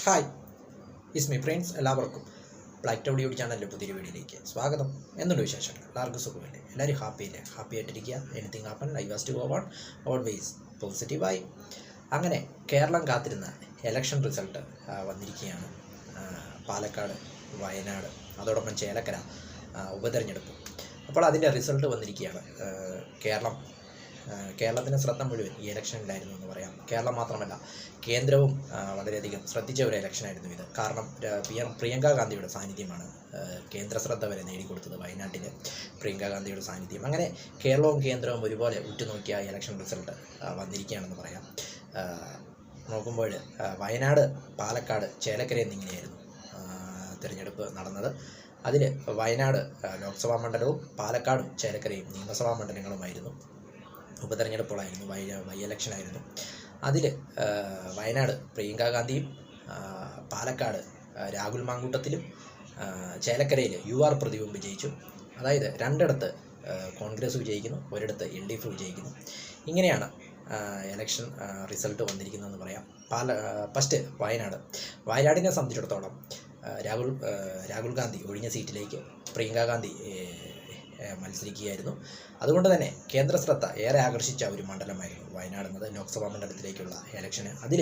Hi, is me friends. എല്ലാവർക്കും black ടൗ YouTube ചാനലിലെ പുതിയൊരു വീഡിയോയിലേക്ക് സ്വാഗതം. എന്തുണ്ട് വിശേഷങ്ങൾ? എല്ലാവർക്കും സുഖമല്ലേ? എല്ലാവരും ഹാപ്പിയല്ലേ? ഹാപ്പി ആയിട്ടിരിക്കുക. Anything happen, I was to go on always പോസിറ്റീവായി. അങ്ങനെ കേരളം കാത്തിരുന്ന എലക്ഷൻ റിസൾട്ട് വന്നിരിക്കുകയാണ്. പാലക്കാട്, വയനാട്, അതോടൊപ്പം ചേലക്കര ഉപതെരഞ്ഞെടുപ്പ്. അപ്പോൾ അതിൻ്റെ റിസൾട്ട് വന്നിരിക്കുകയാണ്. കേരളത്തിൻ്റെ ശ്രദ്ധ മുഴുവൻ ഈ ഇലക്ഷനിലായിരുന്നു എന്ന് പറയാം. കേരളം മാത്രമല്ല, കേന്ദ്രവും വളരെയധികം ശ്രദ്ധിച്ച ഒരു ഇലക്ഷനായിരുന്നു ഇത്. കാരണം പ്രിയങ്ക ഗാന്ധിയുടെ സാന്നിധ്യമാണ് കേന്ദ്ര ശ്രദ്ധ വരെ നേടിക്കൊടുത്തത്. വയനാട്ടിൽ പ്രിയങ്ക ഗാന്ധിയുടെ സാന്നിധ്യം. അങ്ങനെ കേരളവും കേന്ദ്രവും ഒരുപോലെ ഉറ്റുനോക്കിയ ഇലക്ഷൻ റിസൾട്ട് വന്നിരിക്കുകയാണെന്ന് പറയാം. നോക്കുമ്പോൾ വയനാട്, പാലക്കാട്, ചേലക്കര എന്നിങ്ങനെയായിരുന്നു തിരഞ്ഞെടുപ്പ് നടന്നത്. അതിൽ വയനാട് ലോക്സഭാ മണ്ഡലവും പാലക്കാടും ചേലക്കരയും നിയമസഭാ മണ്ഡലങ്ങളുമായിരുന്നു. ഉപതെരഞ്ഞെടുപ്പുകളായിരുന്നു, ബൈ ഇലക്ഷനായിരുന്നു. അതിൽ വയനാട് പ്രിയങ്ക ഗാന്ധിയും പാലക്കാട് രാഹുൽ മാങ്കൂട്ടത്തിലും ചേലക്കരയിൽ UR പ്രദീപും വിജയിച്ചു. അതായത് രണ്ടിടത്ത് കോൺഗ്രസ് വിജയിക്കുന്നു, ഒരിടത്ത് LDF വിജയിക്കുന്നു. ഇങ്ങനെയാണ് ഇലക്ഷൻ റിസൾട്ട് വന്നിരിക്കുന്നതെന്ന് പറയാം. ഫസ്റ്റ് വയനാടിനെ സംബന്ധിച്ചിടത്തോളം രാഹുൽ ഗാന്ധി ഒഴിഞ്ഞ സീറ്റിലേക്ക് പ്രിയങ്ക ഗാന്ധി മത്സരിക്കുകയായിരുന്നു. അതുകൊണ്ട് തന്നെ കേന്ദ്ര ശ്രദ്ധ ഏറെ ആകർഷിച്ച ഒരു മണ്ഡലമായിരുന്നു വയനാട് എന്നത്. ലോക്സഭാ മണ്ഡലത്തിലേക്കുള്ള ഇലക്ഷന് അതിൽ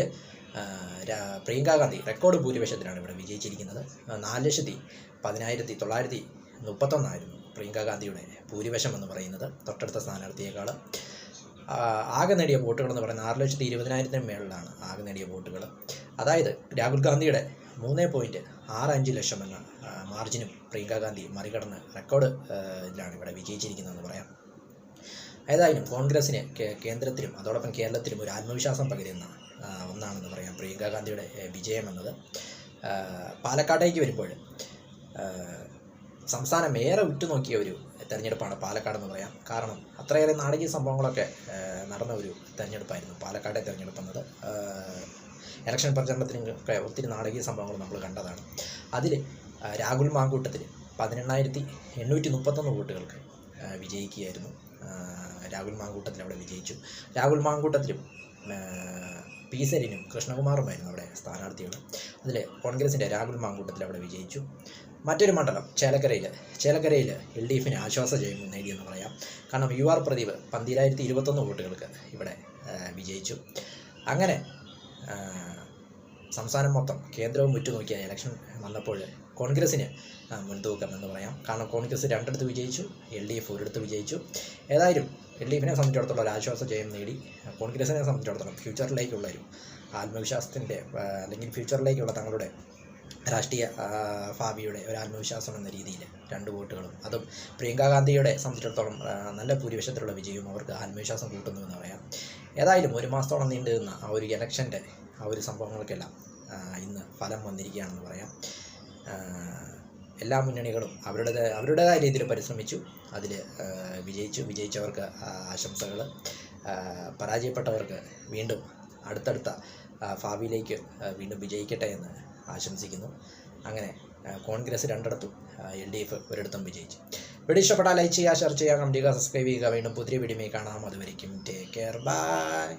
പ്രിയങ്ക ഗാന്ധി റെക്കോർഡ് ഭൂരിപക്ഷത്തിലാണ് ഇവിടെ വിജയിച്ചിരിക്കുന്നത്. 4,10,931 പ്രിയങ്ക ഗാന്ധിയുടെ ഭൂരിപക്ഷം എന്ന് പറയുന്നത് തൊട്ടടുത്ത സ്ഥാനാർത്ഥിയേക്കാൾ. ആകെ നേടിയ വോട്ടുകൾ എന്ന് പറയുന്നത് 6,20,000 മേളിലാണ് ആകെ നേടിയ വോട്ടുകൾ. അതായത് രാഹുൽ ഗാന്ധിയുടെ 3.65 ലക്ഷം എന്ന മാർജിനും പ്രിയങ്ക ഗാന്ധി മറികടന്ന് റെക്കോർഡ് ഇതിലാണ് ഇവിടെ വിജയിച്ചിരിക്കുന്നതെന്ന് പറയാം. ഏതായാലും കോൺഗ്രസിന് കേന്ദ്രത്തിലും അതോടൊപ്പം കേരളത്തിലും ഒരു ആത്മവിശ്വാസം പകരുന്ന ഒന്നാണെന്ന് പറയാം പ്രിയങ്ക ഗാന്ധിയുടെ വിജയം എന്നത്. പാലക്കാട്ടേക്ക് വരുമ്പോൾ സംസ്ഥാനം ഏറെ ഉറ്റുനോക്കിയ ഒരു തെരഞ്ഞെടുപ്പാണ് പാലക്കാടെന്ന് പറയാം. കാരണം അത്രയേറെ നാടകീയ സംഭവങ്ങളൊക്കെ നടന്ന ഒരു തെരഞ്ഞെടുപ്പായിരുന്നു പാലക്കാട്ടെ തെരഞ്ഞെടുപ്പ് എന്നത്. ഇലക്ഷൻ പ്രചരണത്തിനൊക്കെ ഒത്തിരി നാടകീയ സംഭവങ്ങൾ നമ്മൾ കണ്ടതാണ്. അതിൽ രാഹുൽ മാങ്കൂട്ടത്തിൽ 18,831 വോട്ടുകൾക്ക് വിജയിക്കുകയായിരുന്നു. രാഹുൽ മാങ്കൂട്ടത്തിൽ അവിടെ വിജയിച്ചു. രാഹുൽ മാങ്കൂട്ടത്തിലും പി സരിനും കൃഷ്ണകുമാറുമായിരുന്നു അവിടെ സ്ഥാനാർത്ഥികൾ. അതിൽ കോൺഗ്രസിൻ്റെ രാഹുൽ മാങ്കൂട്ടത്തിൽ അവിടെ വിജയിച്ചു. മറ്റൊരു മണ്ഡലം ചേലക്കരയിൽ LDFിന് ആശ്വാസ ജയം നേടിയെന്ന് പറയാം. കാരണം UR പ്രദീപ് 12,021 വോട്ടുകൾക്ക് ഇവിടെ വിജയിച്ചു. അങ്ങനെ സംസ്ഥാനം മൊത്തം കേന്ദ്രവും ഉറ്റുനോക്കിയ ഇലക്ഷൻ വന്നപ്പോൾ കോൺഗ്രസിന് മുൻതൂക്കം എന്ന് പറയാം. കാരണം കോൺഗ്രസ് രണ്ടിടത്ത് വിജയിച്ചു, LDF ഒരിടത്ത് വിജയിച്ചു. ഏതായാലും LDFിനെ സംബന്ധിച്ചിടത്തോളം ഒരു ആശ്വാസ ജയം നേടി. കോൺഗ്രസിനെ സംബന്ധിച്ചിടത്തോളം ഫ്യൂച്ചറിലേക്കുള്ള ഒരു ആത്മവിശ്വാസത്തിൻ്റെ അല്ലെങ്കിൽ ഫ്യൂച്ചറിലേക്കുള്ള തങ്ങളുടെ രാഷ്ട്രീയ ഭാവിയുടെ ഒരു ആത്മവിശ്വാസം എന്ന രീതിയിൽ 2 വോട്ടുകളും, അതും പ്രിയങ്ക ഗാന്ധിയുടെ സംബന്ധിച്ചിടത്തോളം നല്ല ഭൂരിപക്ഷത്തിലുള്ള വിജയവും അവർക്ക് ആത്മവിശ്വാസം കൂട്ടുന്നു എന്ന് പറയാം. ഏതായാലും 1 മാസത്തോളം നീണ്ടു നിന്ന ആ ഒരു ഇലക്ഷൻ്റെ ആ ഒരു സംഭവങ്ങൾക്കെല്ലാം ഇന്ന് ഫലം വന്നിരിക്കുകയാണെന്ന് പറയാം. എല്ലാ മുന്നണികളും അവരുടേതായ രീതിയിൽ പരിശ്രമിച്ചു. അതിൽ വിജയിച്ചവർക്ക് ആശംസകൾ, പരാജയപ്പെട്ടവർക്ക് വീണ്ടും അടുത്തടുത്ത ഭാവിയിലേക്ക് വീണ്ടും വിജയിക്കട്ടെ എന്ന് ആശംസിക്കുന്നു. അങ്ങനെ കോൺഗ്രസ് രണ്ടിടത്തും LDF ഒരിടത്തും വിജയിച്ചു. വീഡിയോ ഇഷ്ടപ്പെട്ടാൽ ലൈക്ക് ചെയ്യുക, ഷെയർ ചെയ്യുക, കമന്റ് ചെയ്യുക, സബ്സ്ക്രൈബ് ചെയ്യുക. വീണ്ടും പുതിയ വീഡിയോയിൽ കാണാം. അതുവരെയും ടേക്ക് കെയർ, ബൈ.